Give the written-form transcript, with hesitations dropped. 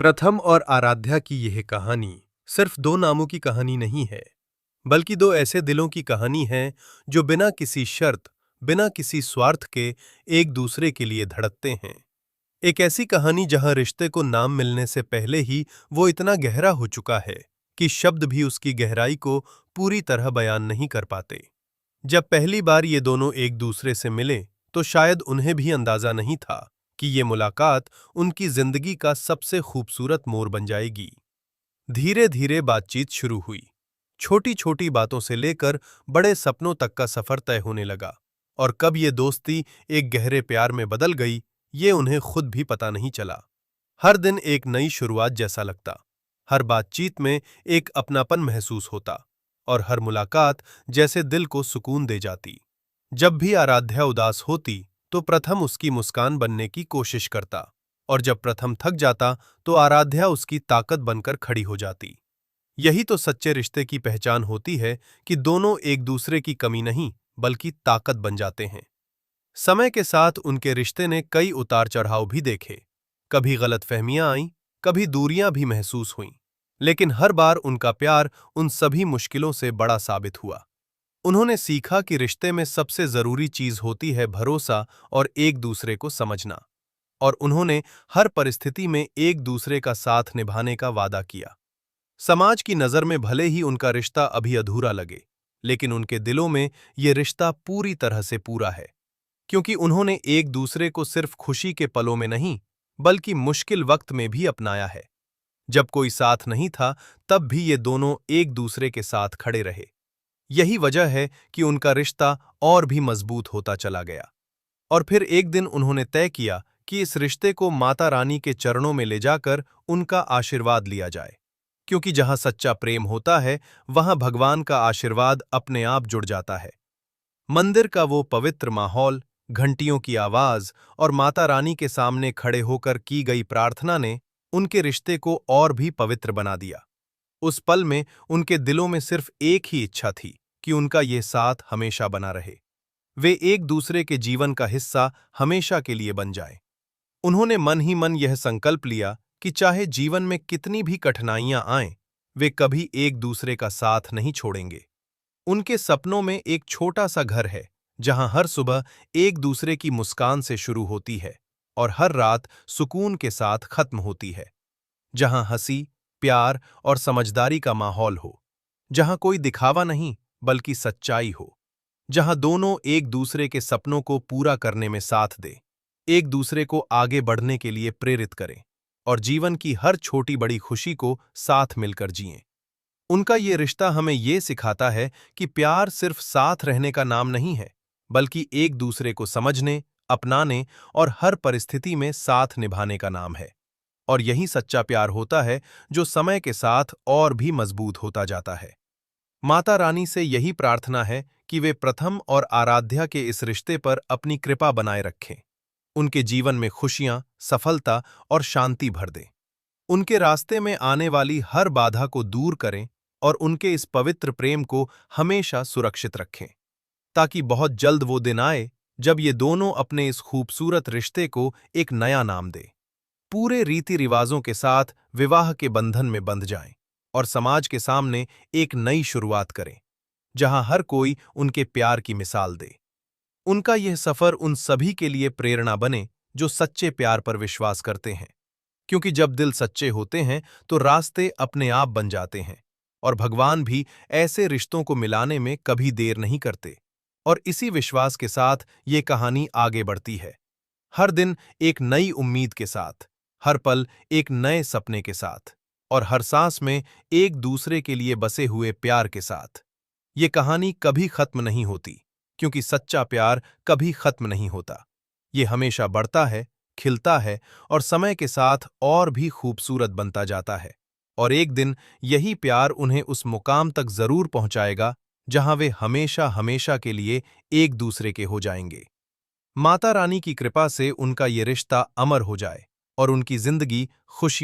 प्रथम और आराध्या की यह कहानी सिर्फ दो नामों की कहानी नहीं है, बल्कि दो ऐसे दिलों की कहानी है जो बिना किसी शर्त, बिना किसी स्वार्थ के एक दूसरे के लिए धड़कते हैं। एक ऐसी कहानी जहां रिश्ते को नाम मिलने से पहले ही वो इतना गहरा हो चुका है कि शब्द भी उसकी गहराई को पूरी तरह बयान नहीं कर पाते। जब पहली बार ये दोनों एक दूसरे से मिले, तो शायद उन्हें भी अंदाजा नहीं था कि ये मुलाकात उनकी जिंदगी का सबसे खूबसूरत मोड़ बन जाएगी। धीरे धीरे बातचीत शुरू हुई। छोटी छोटी बातों से लेकर बड़े सपनों तक का सफर तय होने लगा, और कब ये दोस्ती एक गहरे प्यार में बदल गई, ये उन्हें खुद भी पता नहीं चला। हर दिन एक नई शुरुआत जैसा लगता, हर बातचीत में एक अपनापन महसूस होता, और हर मुलाकात जैसे दिल को सुकून दे जाती। जब भी आराध्या उदास होती, तो प्रथम उसकी मुस्कान बनने की कोशिश करता, और जब प्रथम थक जाता, तो आराध्या उसकी ताकत बनकर खड़ी हो जाती। यही तो सच्चे रिश्ते की पहचान होती है कि दोनों एक दूसरे की कमी नहीं, बल्कि ताकत बन जाते हैं। समय के साथ उनके रिश्ते ने कई उतार चढ़ाव भी देखे। कभी गलतफहमियां आईं, कभी दूरियां भी महसूस हुईं, लेकिन हर बार उनका प्यार उन सभी मुश्किलों से बड़ा साबित हुआ। उन्होंने सीखा कि रिश्ते में सबसे जरूरी चीज होती है भरोसा और एक दूसरे को समझना, और उन्होंने हर परिस्थिति में एक दूसरे का साथ निभाने का वादा किया। समाज की नजर में भले ही उनका रिश्ता अभी अधूरा लगे, लेकिन उनके दिलों में ये रिश्ता पूरी तरह से पूरा है, क्योंकि उन्होंने एक दूसरे को सिर्फ खुशी के पलों में नहीं, बल्कि मुश्किल वक्त में भी अपनाया है। जब कोई साथ नहीं था, तब भी ये दोनों एक दूसरे के साथ खड़े रहे। यही वजह है कि उनका रिश्ता और भी मजबूत होता चला गया। और फिर एक दिन उन्होंने तय किया कि इस रिश्ते को माता रानी के चरणों में ले जाकर उनका आशीर्वाद लिया जाए, क्योंकि जहां सच्चा प्रेम होता है, वहां भगवान का आशीर्वाद अपने आप जुड़ जाता है। मंदिर का वो पवित्र माहौल, घंटियों की आवाज और माता रानी के सामने खड़े होकर की गई प्रार्थना ने उनके रिश्ते को और भी पवित्र बना दिया। उस पल में उनके दिलों में सिर्फ एक ही इच्छा थी कि उनका ये साथ हमेशा बना रहे। वे एक दूसरे के जीवन का हिस्सा हमेशा के लिए बन जाएं। उन्होंने मन ही मन यह संकल्प लिया कि चाहे जीवन में कितनी भी कठिनाइयां आएं, वे कभी एक दूसरे का साथ नहीं छोड़ेंगे। उनके सपनों में एक छोटा सा घर है, जहां हर सुबह एक दूसरे की मुस्कान से शुरू होती है और हर रात सुकून के साथ खत्म होती है। जहां हंसी, प्यार और समझदारी का माहौल हो, जहां कोई दिखावा नहीं, बल्कि सच्चाई हो, जहां दोनों एक दूसरे के सपनों को पूरा करने में साथ दें, एक दूसरे को आगे बढ़ने के लिए प्रेरित करें, और जीवन की हर छोटी बड़ी खुशी को साथ मिलकर जिएं। उनका ये रिश्ता हमें ये सिखाता है कि प्यार सिर्फ साथ रहने का नाम नहीं है, बल्कि एक दूसरे को समझने, अपनाने और हर परिस्थिति में साथ निभाने का नाम है। और यही सच्चा प्यार होता है जो समय के साथ और भी मजबूत होता जाता है। माता रानी से यही प्रार्थना है कि वे प्रथम और आराध्या के इस रिश्ते पर अपनी कृपा बनाए रखें, उनके जीवन में खुशियां, सफलता और शांति भर दें, उनके रास्ते में आने वाली हर बाधा को दूर करें और उनके इस पवित्र प्रेम को हमेशा सुरक्षित रखें, ताकि बहुत जल्द वो दिन आए जब ये दोनों अपने इस खूबसूरत रिश्ते को एक नया नाम दें, पूरे रीति रिवाजों के साथ विवाह के बंधन में बंध जाएं और समाज के सामने एक नई शुरुआत करें, जहां हर कोई उनके प्यार की मिसाल दे। उनका यह सफर उन सभी के लिए प्रेरणा बने जो सच्चे प्यार पर विश्वास करते हैं, क्योंकि जब दिल सच्चे होते हैं तो रास्ते अपने आप बन जाते हैं, और भगवान भी ऐसे रिश्तों को मिलाने में कभी देर नहीं करते। और इसी विश्वास के साथ ये कहानी आगे बढ़ती है, हर दिन एक नई उम्मीद के साथ, हर पल एक नए सपने के साथ, और हर सांस में एक दूसरे के लिए बसे हुए प्यार के साथ। ये कहानी कभी खत्म नहीं होती, क्योंकि सच्चा प्यार कभी खत्म नहीं होता। ये हमेशा बढ़ता है, खिलता है और समय के साथ और भी खूबसूरत बनता जाता है। और एक दिन यही प्यार उन्हें उस मुकाम तक जरूर पहुंचाएगा जहां वे हमेशा हमेशा के लिए एक दूसरे के हो जाएंगे। माता रानी की कृपा से उनका ये रिश्ता अमर हो जाए और उनकी जिंदगी खुशियों